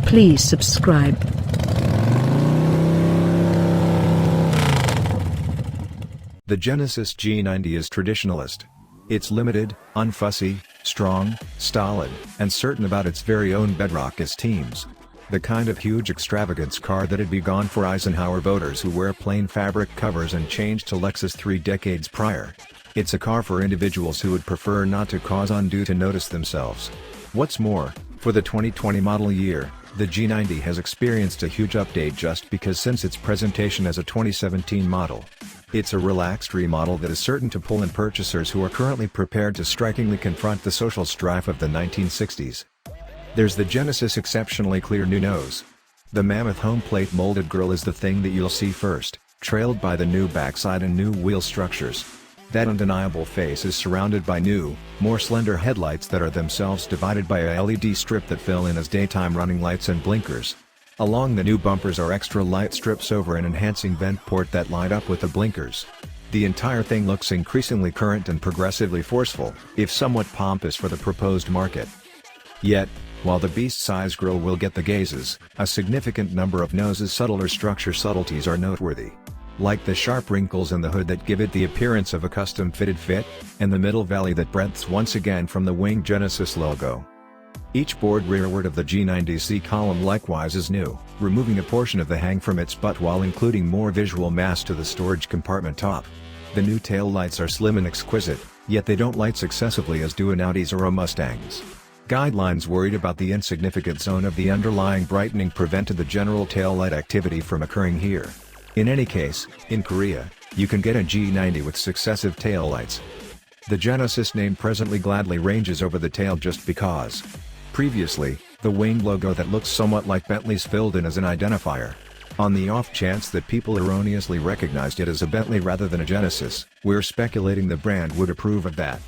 Please subscribe. The Genesis G90 is traditionalist. It's limited, unfussy, strong, stolid, and certain about its very own bedrock esteems. The kind of huge extravagance car that'd be gone for Eisenhower voters who wear plain fabric covers and changed to Lexus 3 decades prior. It's a car for individuals who would prefer not to cause undue to notice themselves. What's more, for the 2020 model year, the G90 has experienced a huge update just because since its presentation as a 2017 model. It's a relaxed remodel that is certain to pull in purchasers who are currently prepared to strikingly confront the social strife of the 1960s. There's the Genesis' exceptionally clear new nose. The mammoth home plate molded grille is the thing that you'll see first, trailed by the new backside and new wheel structures. That undeniable face is surrounded by new, more slender headlights that are themselves divided by a LED strip that fill in as daytime running lights and blinkers. Along the new bumpers are extra light strips over an enhancing vent port that light up with the blinkers. The entire thing looks increasingly current and progressively forceful, if somewhat pompous for the proposed market. Yet, while the beast-size grille will get the gazes, a significant number of nose's subtler structure subtleties are noteworthy. Like the sharp wrinkles in the hood that give it the appearance of a custom-fitted fit, and the middle valley that breadths once again from the winged Genesis logo. Each board rearward of the G90's C-column likewise is new, removing a portion of the hang from its butt while including more visual mass to the storage compartment top. The new tail lights are slim and exquisite, yet they don't light successively as do an Audi's or a Mustang's. Guidelines worried about the insignificant zone of the underlying brightening prevented the general tail light activity from occurring here. In any case, in Korea, you can get a G90 with successive tail lights. The Genesis name presently gladly ranges over the tail just because. Previously, the winged logo that looks somewhat like Bentley's filled in as an identifier. On the off chance that people erroneously recognized it as a Bentley rather than a Genesis, we're speculating the brand would approve of that.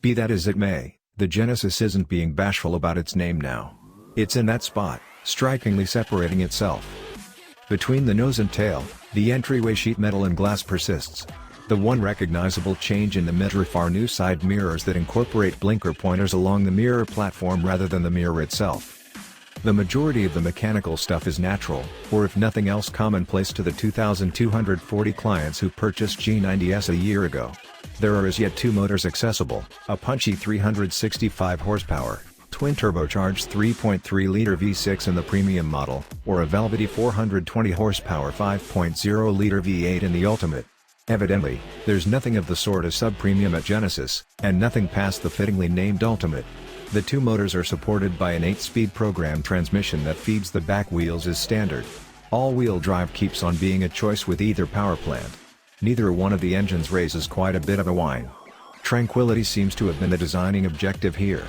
Be that as it may, the Genesis isn't being bashful about its name now. It's in that spot, strikingly separating itself. Between the nose and tail, the entryway sheet metal and glass persists. The one recognizable change in the midroof are new side mirrors that incorporate blinker pointers along the mirror platform rather than the mirror itself. The majority of the mechanical stuff is natural, or if nothing else commonplace to the 2,240 clients who purchased G90s a year ago. There are as yet two motors accessible, a punchy 365 horsepower, twin-turbocharged 3.3-liter V6 in the premium model, or a velvety 420 horsepower 5.0-liter V8 in the Ultimate. Evidently, there's nothing of the sort as sub-premium at Genesis, and nothing past the fittingly named Ultimate. The two motors are supported by an 8-speed program transmission that feeds the back wheels as standard. All-wheel drive keeps on being a choice with either power plant. Neither one of the engines raises quite a bit of a whine. Tranquility seems to have been the designing objective here.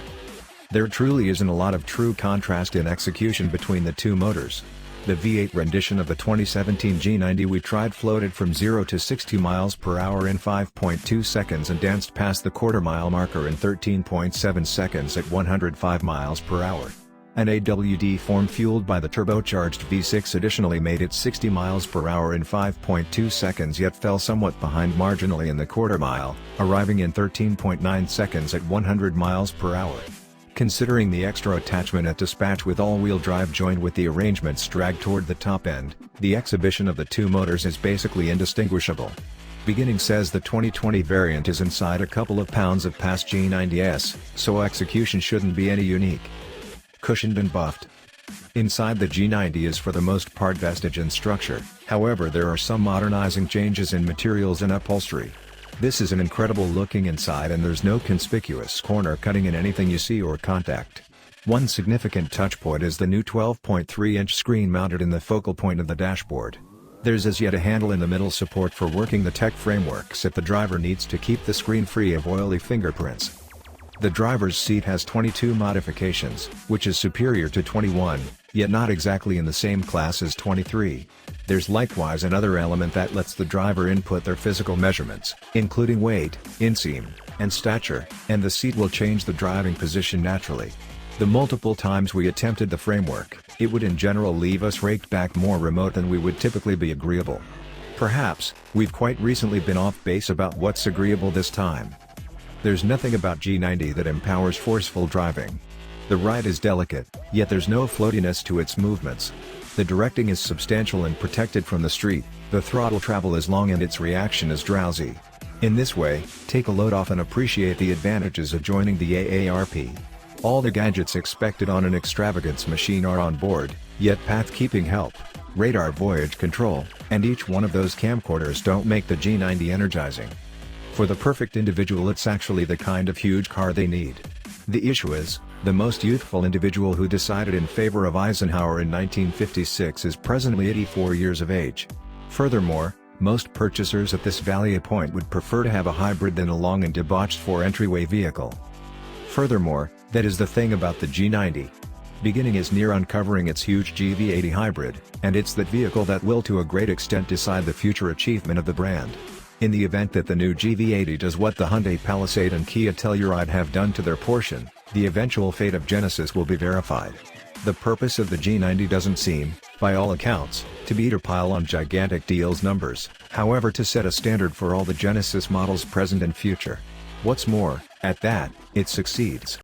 There truly isn't a lot of true contrast in execution between the two motors. The V8 rendition of the 2017 G90 we tried floated from 0 to 60 miles per hour in 5.2 seconds and danced past the quarter-mile marker in 13.7 seconds at 105 miles per hour. An AWD form fueled by the turbocharged V6 additionally made it 60 miles per hour in 5.2 seconds yet fell somewhat behind marginally in the quarter-mile, arriving in 13.9 seconds at 100 miles per hour. Considering the extra attachment at dispatch with all-wheel drive joined with the arrangements dragged toward the top end, the exhibition of the two motors is basically indistinguishable. Beginning says the 2020 variant is inside a couple of pounds of past G90s, so execution shouldn't be any unique. Cushioned and buffed. Inside the G90 is for the most part vestige in structure, however there are some modernizing changes in materials and upholstery. This is an incredible looking inside and there's no conspicuous corner cutting in anything you see or contact. One significant touchpoint is the new 12.3-inch screen mounted in the focal point of the dashboard. There's as yet a handle in the middle support for working the tech frameworks if the driver needs to keep the screen free of oily fingerprints. The driver's seat has 22 modifications, which is superior to 21, yet not exactly in the same class as 23. There's likewise another element that lets the driver input their physical measurements, including weight, inseam, and stature, and the seat will change the driving position naturally. The multiple times we attempted the framework, it would in general leave us raked back more remote than we would typically be agreeable. Perhaps, we've quite recently been off base about what's agreeable this time. There's nothing about G90 that empowers forceful driving. The ride is delicate, yet there's no floatiness to its movements. The directing is substantial and protected from the street, the throttle travel is long and its reaction is drowsy. In this way, take a load off and appreciate the advantages of joining the AARP. All the gadgets expected on an extravagance machine are on board, yet path-keeping help, radar voyage control, and each one of those camcorders don't make the G90 energizing. For the perfect individual, it's actually the kind of huge car they need. The issue is, the most youthful individual who decided in favor of Eisenhower in 1956 is presently 84 years of age. Furthermore, most purchasers at this value point would prefer to have a hybrid than a long and debauched four-entryway vehicle. Furthermore, that is the thing about the G90. Beginning is near uncovering its huge GV80 hybrid, and it's that vehicle that will to a great extent decide the future achievement of the brand. In the event that the new GV80 does what the Hyundai Palisade and Kia Telluride have done to their portion, the eventual fate of Genesis will be verified. The purpose of the G90 doesn't seem, by all accounts, to be to pile on gigantic deals numbers, however, to set a standard for all the Genesis models present and future. What's more, at that, it succeeds.